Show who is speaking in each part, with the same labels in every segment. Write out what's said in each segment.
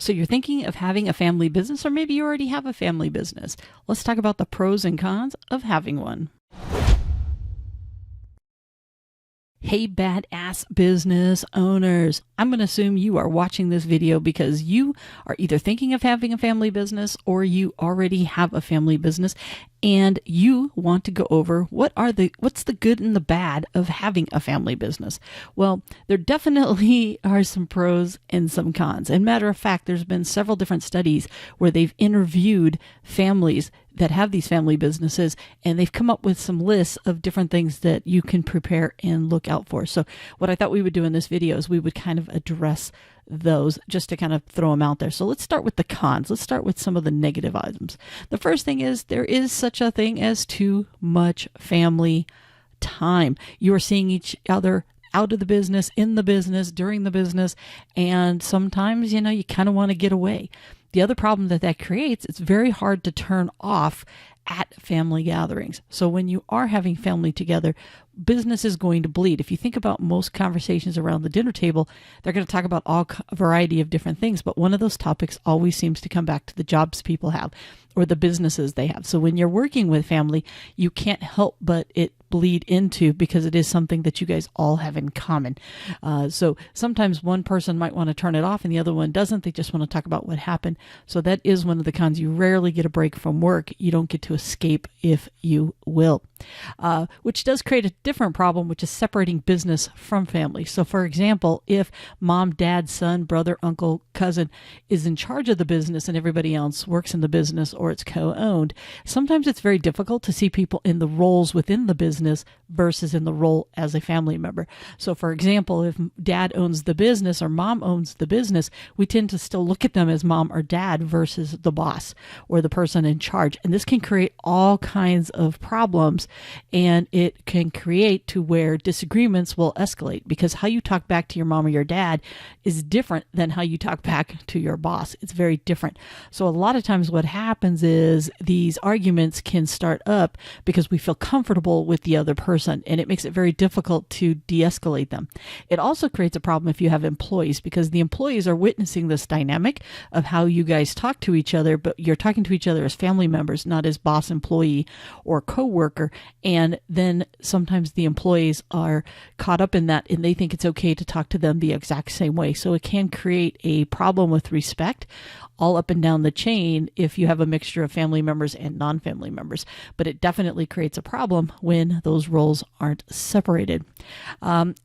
Speaker 1: So you're thinking of having a family business, or maybe you already have a family business. Let's talk about the pros and cons of having one. Hey, badass business owners. I'm going to assume you are watching this video because you are either thinking of having a family business or you already have a family business and you want to go over what's the good and the bad of having a family business. Well, there definitely are some pros and some cons. And matter of fact, there's been several different studies where they've interviewed families that have these family businesses, and they've come up with some lists of different things that you can prepare and look out for. So what I thought we would do in this video is we would kind of address those just to kind of throw them out there. So let's start with the cons. Let's start with some of the negative items. The first thing is there is such a thing as too much family time. You are seeing each other out of the business, in the business, during the business, and sometimes, you kind of want to get away. The other problem that creates, it's very hard to turn off at family gatherings. So when you are having family together, business is going to bleed. If you think about most conversations around the dinner table, they're going to talk about a variety of different things, but one of those topics always seems to come back to the jobs people have or the businesses they have. So when you're working with family, you can't help but it bleed into, because it is something that you guys all have in common. So sometimes one person might want to turn it off and the other one doesn't. They just want to talk about what happened. So that is one of the cons. You rarely get a break from work. You don't get to escape, if you will, which does create a different problem, which is separating business from family. So for example, if mom, dad, son, brother, uncle, cousin is in charge of the business and everybody else works in the business or it's co-owned, sometimes it's very difficult to see people in the roles within the business versus in the role as a family member. So for example, if dad owns the business or mom owns the business, we tend to still look at them as mom or dad versus the boss or the person in charge. And this can create all kinds of problems, and it can create to where disagreements will escalate, because how you talk back to your mom or your dad is different than how you talk back to your boss. It's very different. So a lot of times what happens is these arguments can start up because we feel comfortable with the other person, and it makes it very difficult to de-escalate them. It also creates a problem if you have employees, because the employees are witnessing this dynamic of how you guys talk to each other, but you're talking to each other as family members, not as boss, employee, or co-worker. And then sometimes the employees are caught up in that and they think it's okay to talk to them the exact same way. So it can create a problem with respect all up and down the chain if you have a mixture of family members and non-family members. But it definitely creates a problem when those roles aren't separated.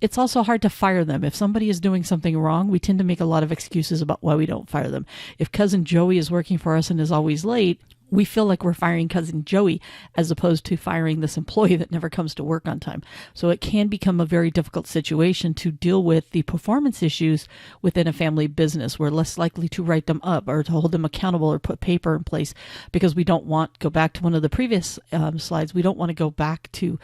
Speaker 1: It's also hard to fire them. If somebody is doing something wrong, we tend to make a lot of excuses about why we don't fire them. If cousin Joey is working for us and is always late, we feel like we're firing cousin Joey as opposed to firing this employee that never comes to work on time. So it can become a very difficult situation to deal with the performance issues within a family business. We're less likely to write them up or to hold them accountable or put paper in place, because we don't want, go back to one of the previous slides, we don't want to go back to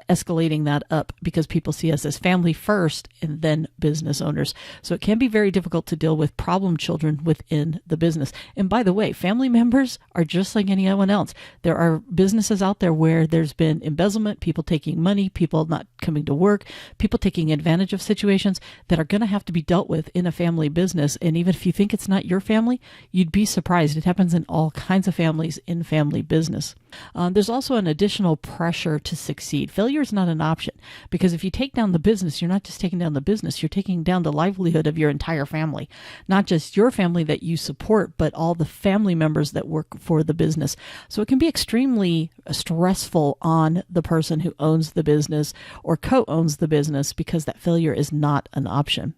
Speaker 1: escalating that up, because people see us as family first and then business owners. So it can be very difficult to deal with problem children within the business. And by the way, family members are just like anyone else. There are businesses out there where there's been embezzlement, people taking money, people not coming to work, people taking advantage of situations that are going to have to be dealt with in a family business. And even if you think it's not your family, you'd be surprised. It happens in all kinds of families in family business. There's also an additional pressure to succeed. Failure is not an option, because if you take down the business, you're not just taking down the business, you're taking down the livelihood of your entire family, not just your family that you support, but all the family members that work for the business. So it can be extremely stressful on the person who owns the business or co-owns the business, because that failure is not an option.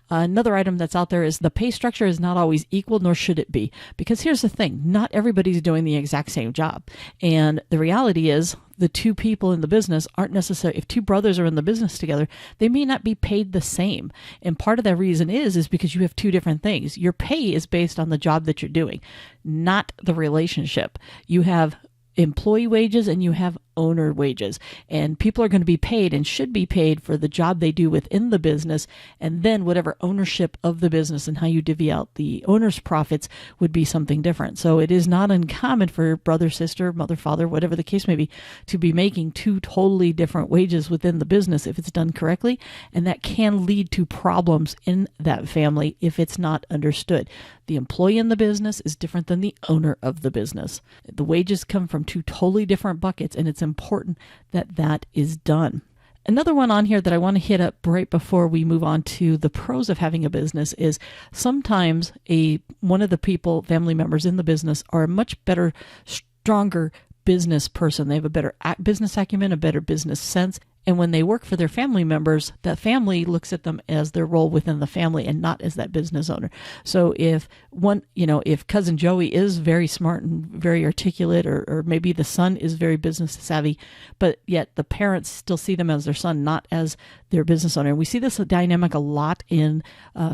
Speaker 1: Another item that's out there is the pay structure is not always equal, nor should it be, because here's the thing, not everybody's doing the exact same job. And the reality is the two people in the business aren't necessarily, if two brothers are in the business together, they may not be paid the same. And part of that reason is because you have two different things. Your pay is based on the job that you're doing, not the relationship. You have employee wages and you have owner wages. And people are going to be paid and should be paid for the job they do within the business. And then whatever ownership of the business and how you divvy out the owner's profits would be something different. So it is not uncommon for brother, sister, mother, father, whatever the case may be, to be making two totally different wages within the business if it's done correctly. And that can lead to problems in that family if it's not understood. The employee in the business is different than the owner of the business. The wages come from two totally different buckets, and it's important that that is done. Another one on here that I want to hit up right before we move on to the pros of having a business is sometimes one of the family members in the business are a much better, stronger business person. They have a better business acumen, a better business sense. And when they work for their family members, that family looks at them as their role within the family and not as that business owner. So if cousin Joey is very smart and very articulate, or maybe the son is very business savvy, but yet the parents still see them as their son, not as their business owner. And we see this dynamic a lot in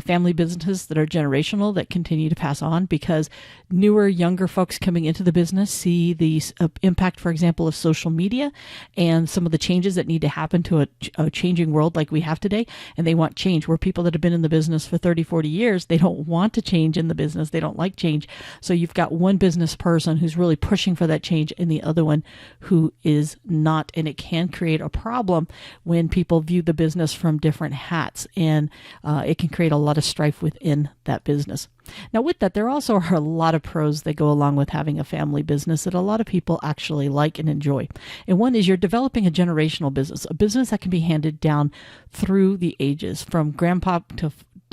Speaker 1: family businesses that are generational, that continue to pass on, because newer, younger folks coming into the business see the impact, for example, of social media and some of the changes that need to happen to a changing world like we have today. And they want change, where people that have been in the business for 30, 40 years, they don't want to change in the business. They don't like change. So you've got one business person who's really pushing for that change and the other one who is not. And it can create a problem when people view the business from different hats, and it can create a lot of strife within that business. Now, with that, there also are a lot of pros that go along with having a family business that a lot of people actually like and enjoy. And one is you're developing a generational business, a business that can be handed down through the ages, from grandpa to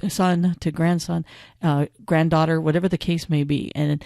Speaker 1: son to grandson, granddaughter, whatever the case may be. And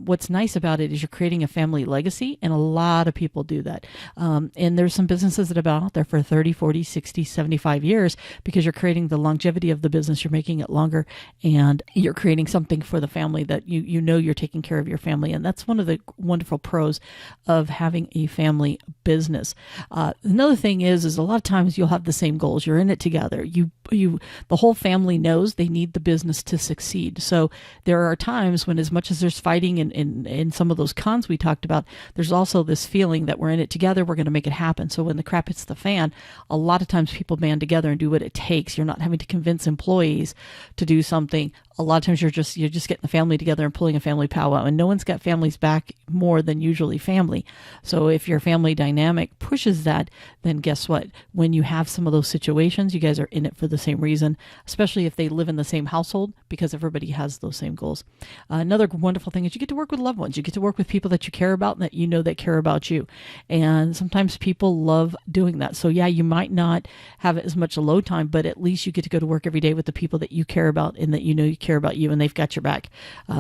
Speaker 1: what's nice about it is you're creating a family legacy, and a lot of people do that. And there's some businesses that have been out there for 30, 40, 60, 75 years because you're creating the longevity of the business. You're making it longer, and you're creating something for the family that you know you're taking care of your family. And that's one of the wonderful pros of having a family business. Another thing is a lot of times you'll have the same goals. You're in it together. The whole family knows they need the business to succeed. So there are times when, as much as there's fighting in some of those cons we talked about, there's also this feeling that we're in it together. We're going to make it happen. So when the crap hits the fan, a lot of times people band together and do what it takes. You're not having to convince employees to do something. A lot of times you're just getting the family together and pulling a family powwow, and no one's got families back more than usually family. So if your family dynamic pushes that, then guess what? When you have some of those situations, you guys are in it for the same reason, especially if they live in the same household, because everybody has those same goals. Another wonderful thing is you get to work with loved ones. You get to work with people that you care about and that you know that care about you. And sometimes people love doing that. So yeah, you might not have as much alone time, but at least you get to go to work every day with the people that you care about and that you know you care about you, and they've got your back.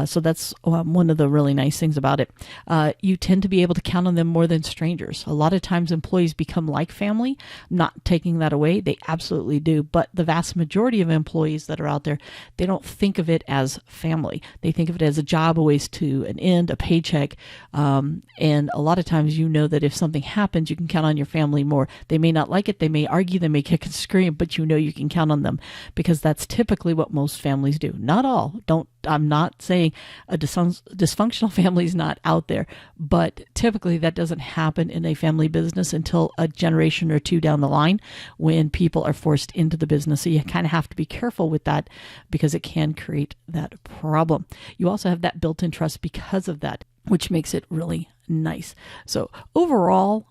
Speaker 1: So that's one of the really nice things about it. You tend to be able to count on them more than strangers. A lot of times employees become like family, not taking that away. They absolutely do. But the vast majority of employees that are out there, they don't think of it as family. They think of it as a job, a ways to an end, a paycheck. And a lot of times you know that if something happens, you can count on your family more. They may not like it. They may argue. They may kick and scream, but you know you can count on them, because that's typically what most families do. Not all. I'm not saying a dysfunctional family is not out there, but typically that doesn't happen in a family business until a generation or two down the line, when people are forced into the business. So you kind of have to be careful with that, because it can create that problem. You also have that built-in trust because of that, which makes it really nice. So overall,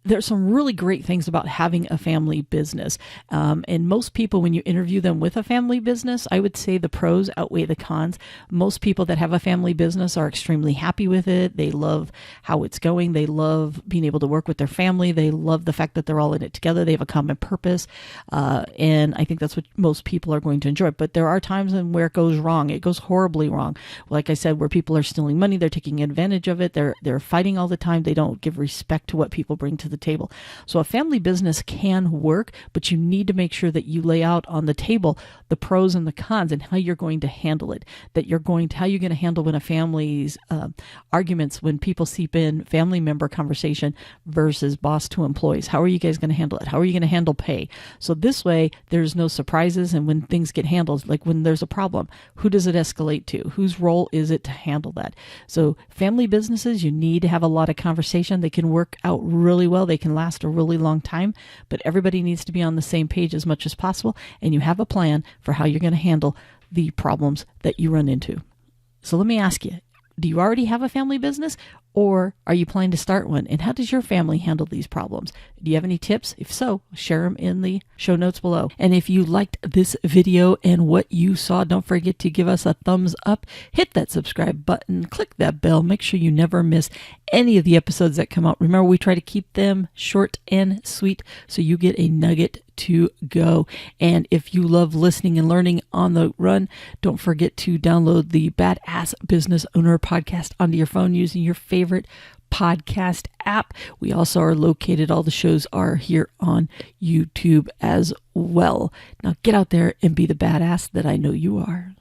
Speaker 1: there's some really great things about having a family business. And most people, when you interview them with a family business, I would say the pros outweigh the cons. Most people that have a family business are extremely happy with it. They love how it's going. They love being able to work with their family. They love the fact that they're all in it together. They have a common purpose. And I think that's what most people are going to enjoy. But there are times where it goes wrong. It goes horribly wrong. Like I said, where people are stealing money, they're taking advantage of it. They're fighting all the time. They don't give respect to what people bring to the the table. So a family business can work, but you need to make sure that you lay out on the table the pros and the cons and how you're going to handle it, how you're going to handle when a family's arguments, when people seep in family member conversation versus boss to employees. How are you guys going to handle it? How are you going to handle pay? So this way there's no surprises. And when things get handled, like when there's a problem, who does it escalate to? Whose role is it to handle that? So family businesses, you need to have a lot of conversation. They can work out really well. They can last a really long time, but everybody needs to be on the same page as much as possible. And you have a plan for how you're going to handle the problems that you run into. So let me ask you, do you already have a family business, or are you planning to start one? And how does your family handle these problems? Do you have any tips? If so, share them in the show notes below. And if you liked this video and what you saw, don't forget to give us a thumbs up, hit that subscribe button, click that bell, make sure you never miss any of the episodes that come out. Remember, we try to keep them short and sweet so you get a nugget to go. And if you love listening and learning on the run, don't forget to download the Badass Business Owner podcast onto your phone using your favorite podcast app. We also are located, all the shows are here on YouTube as well. Now get out there and be the badass that I know you are.